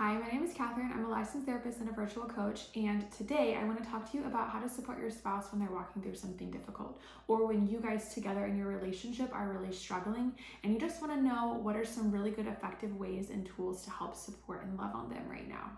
Hi, my name is Catherine. I'm a licensed therapist and a virtual coach, and today I want to talk to you about how to support your spouse when they're walking through something difficult, or when you guys together in your relationship are really struggling and you just want to know what are some really good effective ways and tools to help support and love on them right now.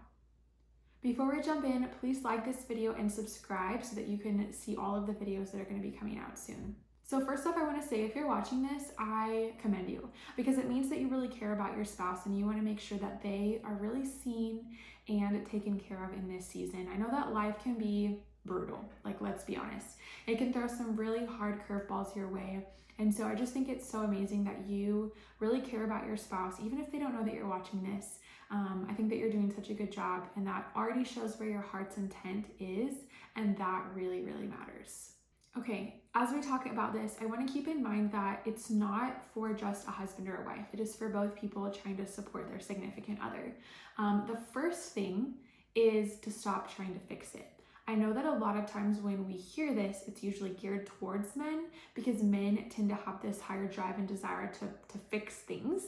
Before we jump in, please like this video and subscribe so that you can see all of the videos that are going to be coming out soon. So first off, I want to say if you're watching this, I commend you because it means that you really care about your spouse and you want to make sure that they are really seen and taken care of in this season. I know that life can be brutal, like let's be honest. It can throw some really hard curveballs your way. And so I just think it's so amazing that you really care about your spouse, even if they don't know that you're watching this. I think that you're doing such a good job, and that already shows where your heart's intent is, and that really, really matters. Okay, as we talk about this, I want to keep in mind that it's not for just a husband or a wife. It is for both people trying to support their significant other. The first thing is to stop trying to fix it. I know that a lot of times when we hear this, it's usually geared towards men because men tend to have this higher drive and desire to fix things.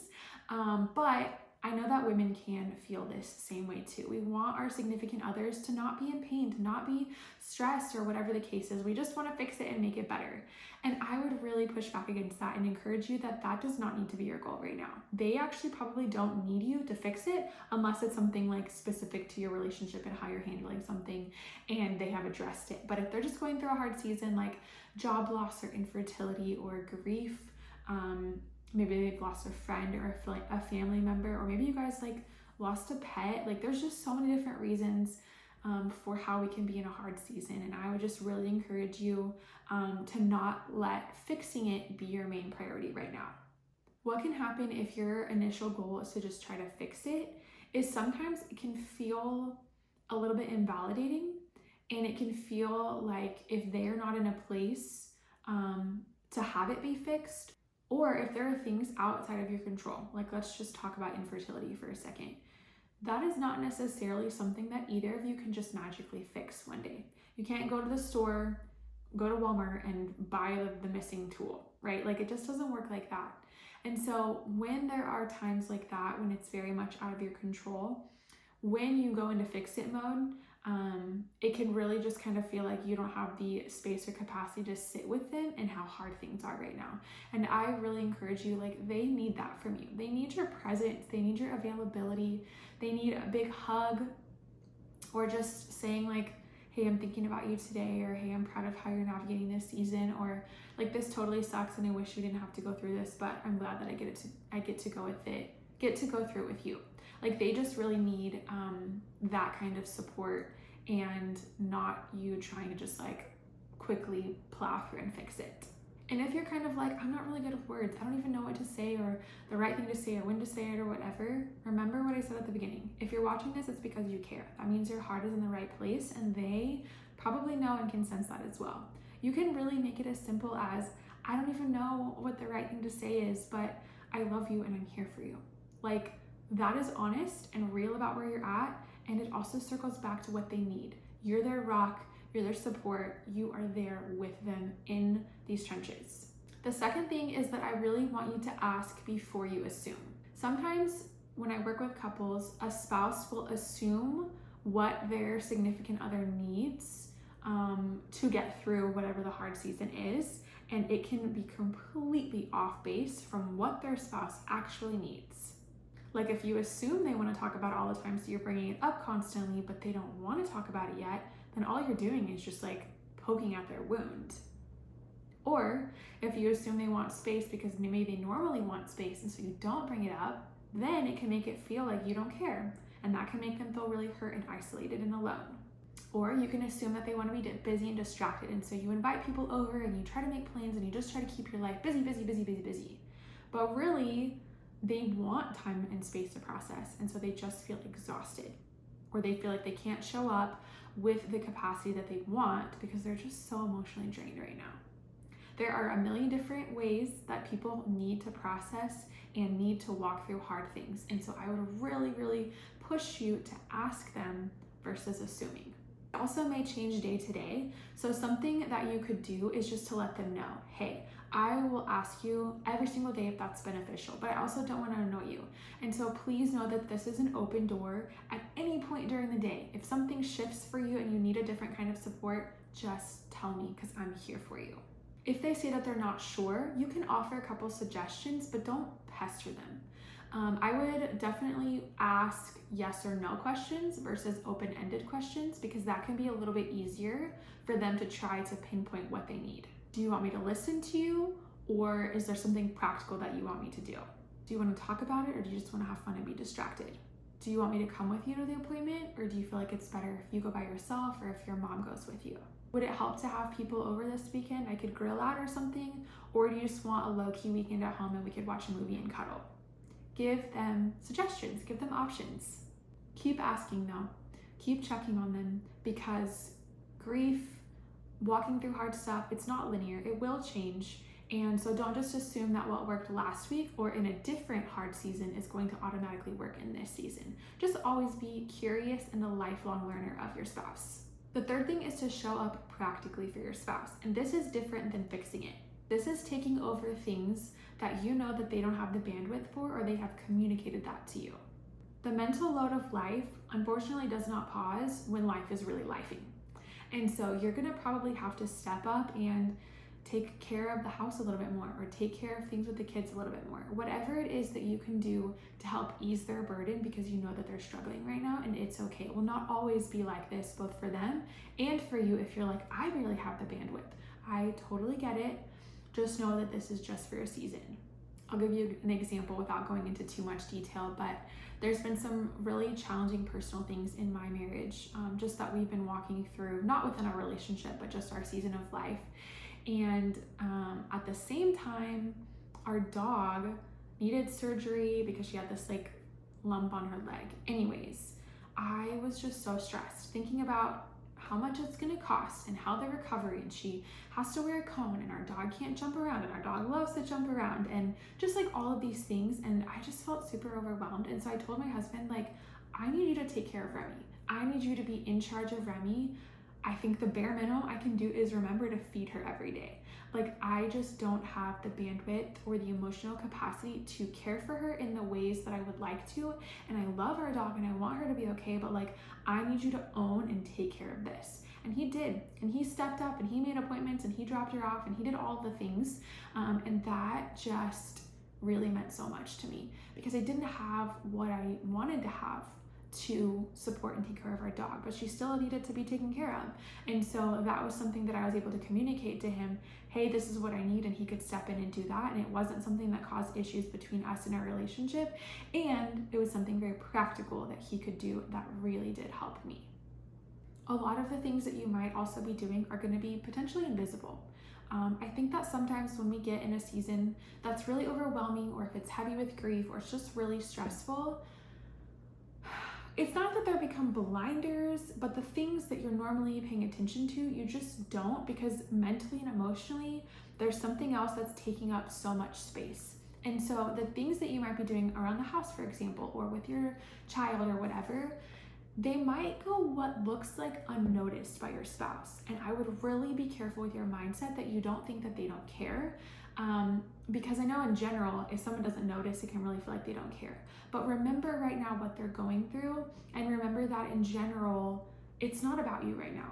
But I know that women can feel this same way too. We want our significant others to not be in pain, to not be stressed or whatever the case is. We just want to fix it and make it better. And I would really push back against that and encourage you that that does not need to be your goal right now. They actually probably don't need you to fix it unless it's something like specific to your relationship and how you're handling something and they have addressed it. But if they're just going through a hard season like job loss or infertility or grief, maybe they've lost a friend or a family member, or maybe you guys like lost a pet. Like there's just so many different reasons for how we can be in a hard season. And I would just really encourage you to not let fixing it be your main priority right now. What can happen if your initial goal is to just try to fix it is sometimes it can feel a little bit invalidating, and it can feel like if they're not in a place to have it be fixed, or if there are things outside of your control, like let's just talk about infertility for a second. That is not necessarily something that either of you can just magically fix one day. You can't go to the store, go to Walmart and buy the missing tool, right? Like it just doesn't work like that. And so when there are times like that, when it's very much out of your control, when you go into fix it mode, it can really just kind of feel like you don't have the space or capacity to sit with them and how hard things are right now. And I really encourage you, like they need that from you. They need your presence, they need your availability, they need a big hug, or just saying like, hey, I'm thinking about you today, or hey, I'm proud of how you're navigating this season, or like this totally sucks and I wish we didn't have to go through this, but I'm glad that I get to go through it with you. Like they just really need that kind of support and not you trying to just like quickly plow through and fix it. And if you're kind of like, I'm not really good with words, I don't even know what to say or the right thing to say or when to say it or whatever, remember what I said at the beginning. If you're watching this, it's because you care. That means your heart is in the right place, and they probably know and can sense that as well. You can really make it as simple as, I don't even know what the right thing to say is, but I love you and I'm here for you. Like that is honest and real about where you're at, and it also circles back to what they need. You're their rock, you're their support, you are there with them in these trenches. The second thing is that I really want you to ask before you assume. Sometimes when I work with couples, a spouse will assume what their significant other needs to get through whatever the hard season is, and it can be completely off base from what their spouse actually needs. Like if you assume they want to talk about it all the time, so you're bringing it up constantly, but they don't want to talk about it yet, then all you're doing is just like poking at their wound. Or if you assume they want space because maybe they normally want space and so you don't bring it up, then it can make it feel like you don't care, and that can make them feel really hurt and isolated and alone. Or you can assume that they want to be busy and distracted, and so you invite people over and you try to make plans and you just try to keep your life busy. But really, they want time and space to process, and so they just feel exhausted, or they feel like they can't show up with the capacity that they want because they're just so emotionally drained right now. There are a million different ways that people need to process and need to walk through hard things, and so I would really, really push you to ask them versus assuming. It also may change day to day. So something that you could do is just to let them know, hey, I will ask you every single day if that's beneficial, but I also don't want to annoy you. And so please know that this is an open door at any point during the day. If something shifts for you and you need a different kind of support, just tell me because I'm here for you. If they say that they're not sure, you can offer a couple suggestions, but don't pester them. I would definitely ask yes or no questions versus open-ended questions because that can be a little bit easier for them to try to pinpoint what they need. Do you want me to listen to you, or is there something practical that you want me to do? Do you want to talk about it, or do you just want to have fun and be distracted? Do you want me to come with you to the appointment, or do you feel like it's better if you go by yourself or if your mom goes with you? Would it help to have people over this weekend? I could grill out or something, or do you just want a low-key weekend at home and we could watch a movie and cuddle? Give them suggestions, give them options. Keep asking though, keep checking on them because grief, walking through hard stuff, it's not linear, it will change. And so don't just assume that what worked last week or in a different hard season is going to automatically work in this season. Just always be curious and a lifelong learner of your spouse. The third thing is to show up practically for your spouse. And this is different than fixing it. This is taking over things that you know that they don't have the bandwidth for, or they have communicated that to you. The mental load of life, unfortunately, does not pause when life is really lifing. And so you're gonna probably have to step up and take care of the house a little bit more, or take care of things with the kids a little bit more. Whatever it is that you can do to help ease their burden because you know that they're struggling right now, and it's okay. It will not always be like this, both for them and for you if you're like, I really have the bandwidth. I totally get it. Just know that this is just for a season. I'll give you an example without going into too much detail, but there's been some really challenging personal things in my marriage, just that we've been walking through, not within our relationship, but just our season of life. And at the same time, our dog needed surgery because she had this like lump on her leg. Anyways, I was just so stressed thinking about how much it's gonna cost and how the recovery, and she has to wear a cone and our dog can't jump around and our dog loves to jump around and just like all of these things. And I just felt super overwhelmed. And so I told my husband, like, I need you to take care of Remy. I need you to be in charge of Remy. I think the bare minimum I can do is remember to feed her every day. Like, I just don't have the bandwidth or the emotional capacity to care for her in the ways that I would like to. And I love our dog and I want her to be okay, but like, I need you to own and take care of this. And he did. And he stepped up and he made appointments and he dropped her off and he did all the things. And that just really meant so much to me because I didn't have what I wanted to have to support and take care of our dog, but she still needed to be taken care of. And so that was something that I was able to communicate to him, hey, this is what I need, and he could step in and do that. And it wasn't something that caused issues between us and our relationship. And it was something very practical that he could do that really did help me. A lot of the things that you might also be doing are going to be potentially invisible. I think that sometimes when we get in a season that's really overwhelming, or if it's heavy with grief, or it's just really stressful, it's not that they're become blinders, but the things that you're normally paying attention to, you just don't, because mentally and emotionally, there's something else that's taking up so much space. And so the things that you might be doing around the house, for example, or with your child or whatever, they might go what looks like unnoticed by your spouse. And I would really be careful with your mindset that you don't think that they don't care. Because I know in general, if someone doesn't notice, it can really feel like they don't care. But remember right now what they're going through, and remember that in general, it's not about you right now.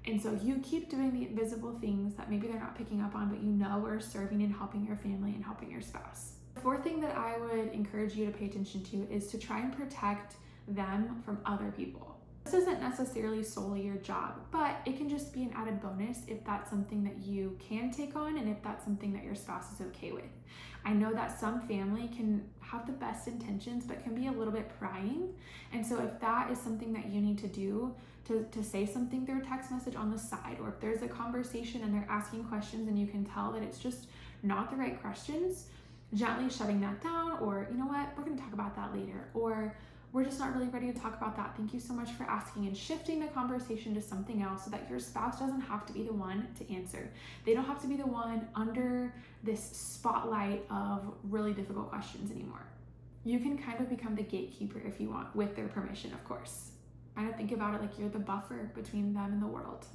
And so you keep doing the invisible things that maybe they're not picking up on, but you know are serving and helping your family and helping your spouse. The fourth thing that I would encourage you to pay attention to is to try and protect them from other people. This isn't necessarily solely your job, but it can just be an added bonus if that's something that you can take on and if that's something that your spouse is okay with. I know that some family can have the best intentions, but can be a little bit prying. And so if that is something that you need to do, to say something through a text message on the side, or if there's a conversation and they're asking questions and you can tell that it's just not the right questions, gently shutting that down, or you know what, we're gonna talk about that later, or we're just not really ready to talk about that. Thank you so much for asking, and shifting the conversation to something else so that your spouse doesn't have to be the one to answer. They don't have to be the one under this spotlight of really difficult questions anymore. You can kind of become the gatekeeper if you want, with their permission, of course. Kind of think about it like you're the buffer between them and the world.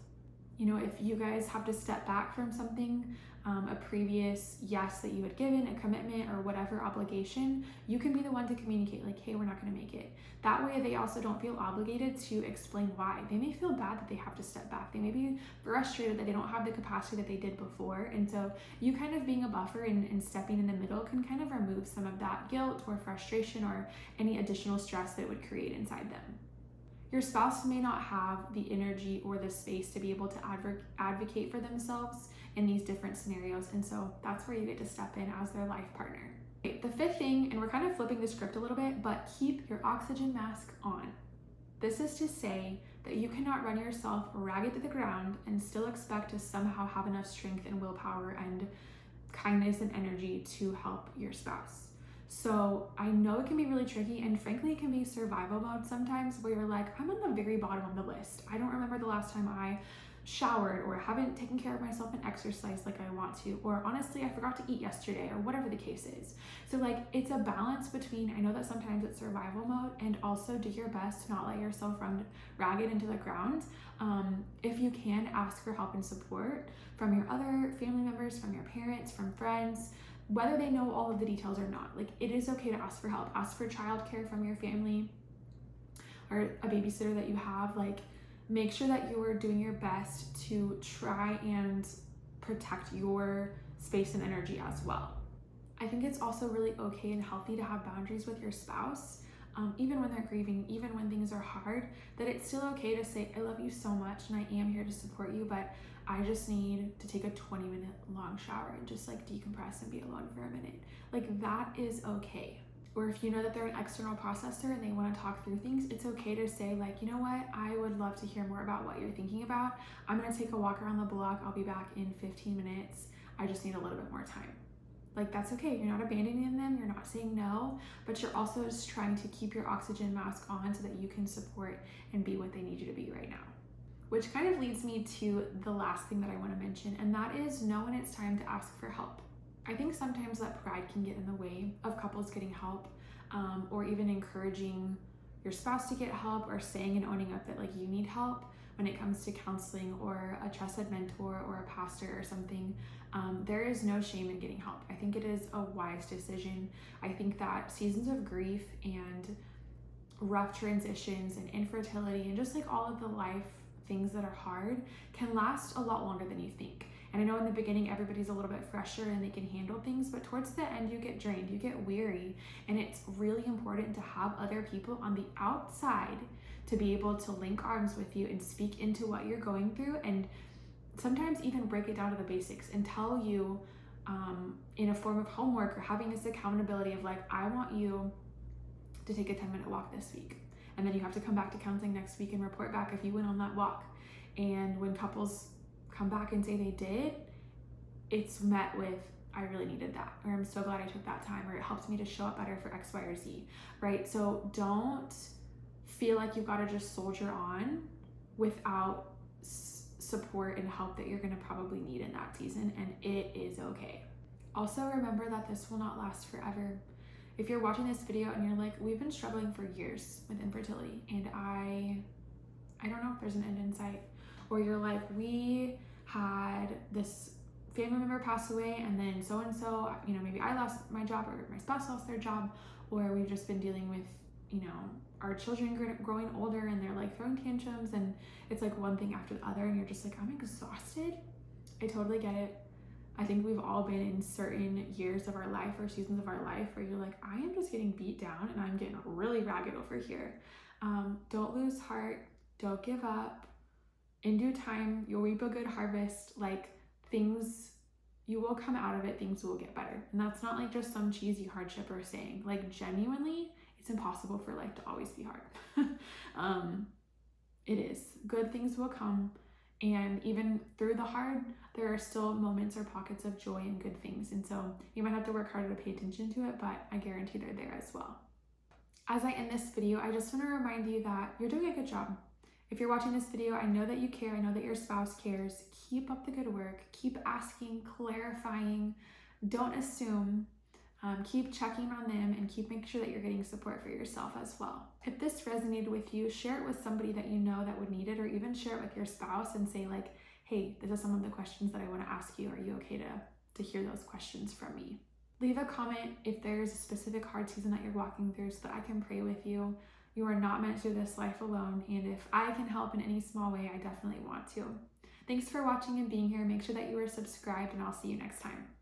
You know, if you guys have to step back from something, a previous yes that you had given, a commitment or whatever obligation, you can be the one to communicate like, hey, we're not going to make it. That way they also don't feel obligated to explain why. They may feel bad that they have to step back. They may be frustrated that they don't have the capacity that they did before. And so you kind of being a buffer and stepping in the middle can kind of remove some of that guilt or frustration or any additional stress that it would create inside them. Your spouse may not have the energy or the space to be able to advocate for themselves in these different scenarios, and so that's where you get to step in as their life partner. Okay, the fifth thing, and we're kind of flipping the script a little bit, but keep your oxygen mask on. This is to say that you cannot run yourself ragged to the ground and still expect to somehow have enough strength and willpower and kindness and energy to help your spouse. So I know it can be really tricky, and frankly, it can be survival mode sometimes where you're like, I'm on the very bottom of the list. I don't remember the last time I showered, or haven't taken care of myself and exercised like I want to, or honestly, I forgot to eat yesterday, or whatever the case is. So like, it's a balance between, I know that sometimes it's survival mode, and also do your best to not let yourself run ragged into the ground. If you can, ask for help and support from your other family members, from your parents, from friends, whether they know all of the details or not. Like, it is okay to ask for help. Ask for childcare from your family or a babysitter that you have. Like, make sure that you're doing your best to try and protect your space and energy as well. I think it's also really okay and healthy to have boundaries with your spouse, even when they're grieving, even when things are hard, that it's still okay to say, I love you so much and I am here to support you, but I just need to take a 20-minute long shower and just like decompress and be alone for a minute. Like, that is okay. Or if you know that they're an external processor and they want to talk through things, it's okay to say like, you know what, I would love to hear more about what you're thinking about. I'm going to take a walk around the block. I'll be back in 15 minutes. I just need a little bit more time. Like, that's okay. You're not abandoning them. You're not saying no, but you're also just trying to keep your oxygen mask on so that you can support and be what they need you to be right now. Which kind of leads me to the last thing that I want to mention, and that is know when it's time to ask for help. I think sometimes that pride can get in the way of couples getting help, or even encouraging your spouse to get help, or saying and owning up that like you need help when it comes to counseling or a trusted mentor or a pastor or something. There is no shame in getting help. I think it is a wise decision. I think that seasons of grief and rough transitions and infertility and just like all of the life things that are hard can last a lot longer than you think. And I know in the beginning, everybody's a little bit fresher and they can handle things, but towards the end, you get drained, you get weary. And it's really important to have other people on the outside to be able to link arms with you and speak into what you're going through, and sometimes even break it down to the basics and tell you in a form of homework or having this accountability of like, I want you to take a 10-minute walk this week. And then you have to come back to counseling next week and report back if you went on that walk. And when couples come back and say they did, it's met with, I really needed that, or I'm so glad I took that time, or it helped me to show up better for X, Y, or Z, right? So don't feel like you've got to just soldier on without support and help that you're going to probably need in that season, and it is okay. Also, remember that this will not last forever. If you're watching this video and you're like, we've been struggling for years with infertility and I don't know if there's an end in sight, or you're like, we had this family member pass away and then so-and-so, you know, maybe I lost my job or my spouse lost their job, or we've just been dealing with, you know, our children growing older and they're like throwing tantrums and it's like one thing after the other and you're just like, I'm exhausted. I totally get it. I think we've all been in certain years of our life or seasons of our life where you're like, I am just getting beat down and I'm getting really ragged over here. Don't lose heart. Don't give up. In due time, you'll reap a good harvest. Like, things, you will come out of it. Things will get better. And that's not like just some cheesy hardship or saying. Like, genuinely, it's impossible for life to always be hard. It is. Good things will come. And even through the hard, there are still moments or pockets of joy and good things. And so you might have to work harder to pay attention to it, but I guarantee they're there as well. As I end this video, I just want to remind you that you're doing a good job. If you're watching this video, I know that you care. I know that your spouse cares. Keep up the good work. Keep asking, clarifying. Don't assume. Keep checking on them and keep making sure that you're getting support for yourself as well. If this resonated with you, share it with somebody that you know that would need it, or even share it with your spouse and say like, hey, this is some of the questions that I want to ask you. Are you okay to hear those questions from me? Leave a comment if there's a specific hard season that you're walking through so that I can pray with you. You are not meant to do this life alone, and if I can help in any small way, I definitely want to. Thanks for watching and being here. Make sure that you are subscribed, and I'll see you next time.